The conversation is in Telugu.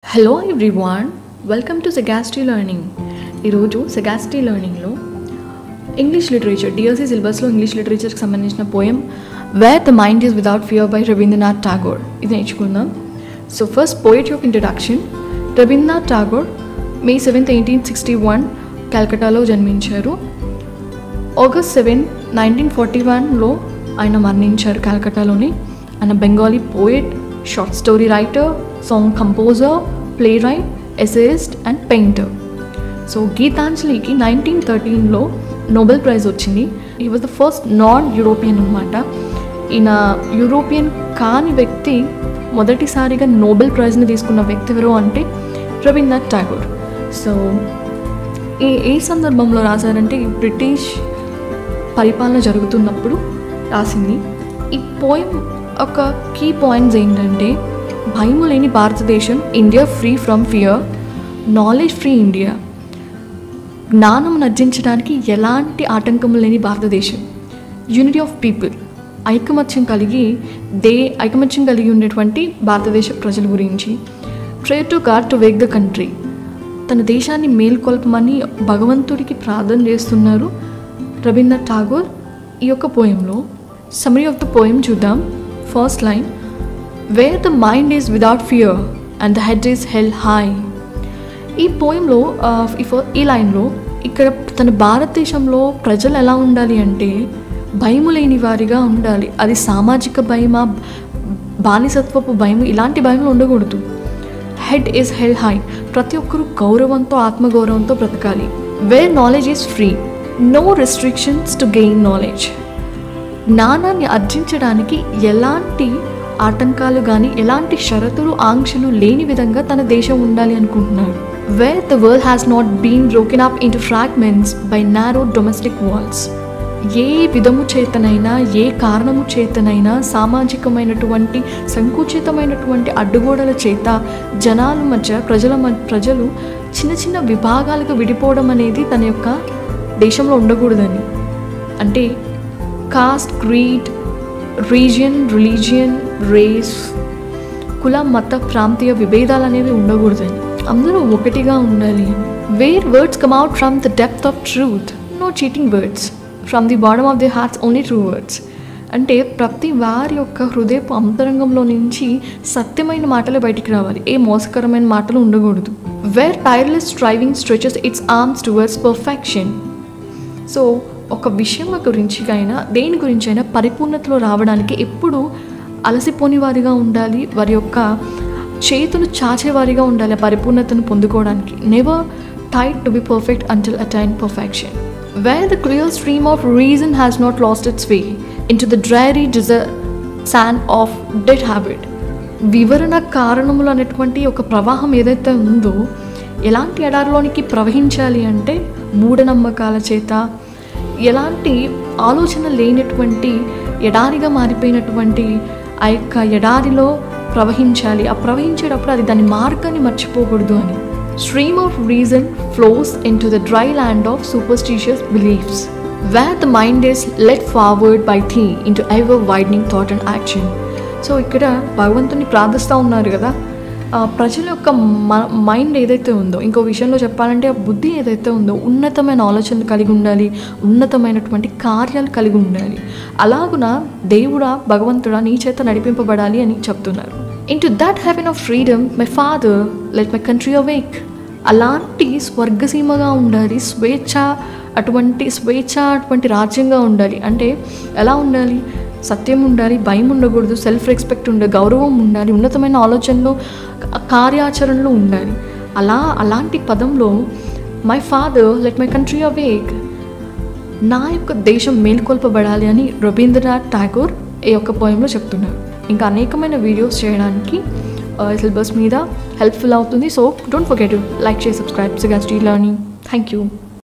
Hello everyone, welcome to Sagacity Learning. ఈరోజు Sagacity Learningలో ఇంగ్లీష్ లిటరేచర్ డిఎస్సి సిలబస్లో ఇంగ్లీష్ లిటరేచర్కి సంబంధించిన poem where the mind is without fear by Rabindranath Tagore ఇది నేర్చుకుందాం. So first poetry of introduction. Rabindranath Tagore May 7th, 1861 కల్కటాలో జన్మించారు. August 7, 1941లో ఆయన మరణించారు కల్కటాలోని. ఆయన Bengali poet, short story writer, song composer, playwright, essayist and painter. So గీతాంజలికి 1913లో నోబెల్ ప్రైజ్ వచ్చింది. ఈ was the first non European అనమాట. ఈయన యూరోపియన్ కాని వ్యక్తి మొదటిసారిగా నోబెల్ ప్రైజ్ని తీసుకున్న వ్యక్తి ఎవరు అంటే రవీంద్రనాథ్ ఠాగూర్. సో ఏ సందర్భంలో రాశారంటే ఈ బ్రిటిష్ పరిపాలన జరుగుతున్నప్పుడు రాసింది. ఈ పోయం ఒక కీ పాయింట్స్ ఏంటంటే భయము లేని భారతదేశం, India free from fear, knowledge free India, జ్ఞానం నర్జించడానికి ఎలాంటి ఆటంకం లేని భారతదేశం, యూనిటీ ఆఫ్ పీపుల్, ఐకమత్యం కలిగి ఉండేటువంటి భారతదేశ ప్రజల గురించి, pray to God to wake the country, తన దేశాన్ని మేల్కొల్పమని భగవంతుడికి ప్రార్థన చేస్తున్నారు రవీంద్రనాథ్ ఠాగూర్ ఈ యొక్క పోయంలో. సమ్మరీ ఆఫ్ ద పోయం చూద్దాం. First line, wear the mind is without fear and the head is held high. ఈ పోయంలో ఈ లైన్లో ఇక్కడ తన భారతదేశంలో ప్రజలు ఎలా ఉండాలి అంటే భయము లేని వారిగా ఉండాలి. అది సామాజిక భయమా, బానిసత్వపు భయం, ఇలాంటి భయములు ఉండకూడదు. హెడ్ ఈజ్ హెల్డ్ హై, ప్రతి ఒక్కరూ గౌరవంతో, ఆత్మగౌరవంతో బ్రతకాలి. Where knowledge is free, no restrictions to gain knowledge, జ్ఞానాన్ని ఆర్జించడానికి ఎలాంటి ఆటంకాలు కానీ ఎలాంటి షరతులు, ఆంక్షలు లేని విధంగా తన దేశం ఉండాలి అనుకుంటున్నాడు. Where the world has not been broken up into fragments by narrow domestic walls, ఏ విధము చేతనైనా, ఏ కారణము చేతనైనా సామాజికమైనటువంటి సంకుచితమైనటువంటి అడ్డుగోడల చేత జనాల మధ్య ప్రజలు చిన్న చిన్న విభాగాలకు విడిపోవడం అనేది తన యొక్క దేశంలో ఉండకూడదని. అంటే caste, creed, region, religion, race, కుల, మత, ప్రాంతీయ విభేదాలు అనేవి ఉండకూడదని, అందరూ ఒకటిగా ఉండాలి. Where words come out from the depth of truth, no cheating words, from the bottom of the hearts only true words. అంటే ప్రతి వారి యొక్క హృదయపు అంతరంగంలో నుంచి సత్యమైన మాటలే బయటికి రావాలి, ఏ మోసకరమైన మాటలు ఉండకూడదు. Where tireless striving stretches its arms towards perfection. So ఒక విషయం గురించి అయినా దేని గురించి అయినా పరిపూర్ణతలో రావడానికి ఎప్పుడూ అలసిపోని వారిగా ఉండాలి, వారి యొక్క చేతులు చాచేవారిగా ఉండాలి ఆ పరిపూర్ణతను పొందుకోవడానికి. నెవర్ టైడ్ to be perfect until attain perfection. Where the clear stream of reason has not lost its way into the dreary sand of dead habit. వివరణ కారణములు అనేటువంటి ఒక ప్రవాహం ఏదైతే ఉందో ఎలాంటి ఎడారిలోనికి ప్రవహించాలి అంటే మూఢనమ్మకాల చేత, ఎలాంటి ఆలోచన లేనటువంటి ఎడారిగా మారిపోయినటువంటి ఆ యొక్క ఎడారిలో ప్రవహించాలి. ఆ ప్రవహించేటప్పుడు అది దాని మార్గాన్ని మర్చిపోకూడదు అని. Stream of reason flows into the dry land of superstitious beliefs, where the mind is led forward by thee into ever widening thought and action. So ఇక్కడ భగవంతుని ప్రార్థిస్తూ ఉన్నారు కదా, ప్రజల యొక్క మైండ్ ఏదైతే ఉందో, ఇంకో విషయంలో చెప్పాలంటే ఆ బుద్ధి ఏదైతే ఉందో ఉన్నతమైన ఆలోచనలు కలిగి ఉండాలి, ఉన్నతమైనటువంటి కార్యాలు కలిగి ఉండాలి. అలాగున దేవుడా, భగవంతుడా నీ చేత నడిపింపబడాలి అని చెప్తున్నారు. In to that haven of freedom my father let my country awake. అలాంటి స్వర్గసీమగా ఉండాలి, అటువంటి రాజ్యంగా ఉండాలి. అంటే ఎలా ఉండాలి? సత్యం ఉండాలి, భయం ఉండకూడదు, సెల్ఫ్ రెస్పెక్ట్ ఉండాలి, గౌరవం ఉండాలి, ఉన్నతమైన ఆలోచనలు, కార్యాచరణలు ఉండాలి. అలాంటి పదంలో my father let my country awake, నా యొక్క దేశం మేల్కొల్పబడాలి అని రవీంద్రనాథ్ ఠాగూర్ ఈ యొక్క పోయంలో చెప్తున్నారు. ఇంకా అనేకమైన వీడియోస్ చేయడానికి సిలబస్ మీద హెల్ప్ఫుల్ అవుతుంది. So don't forget to like, share, subscribe Sagacity Learning. Thank you.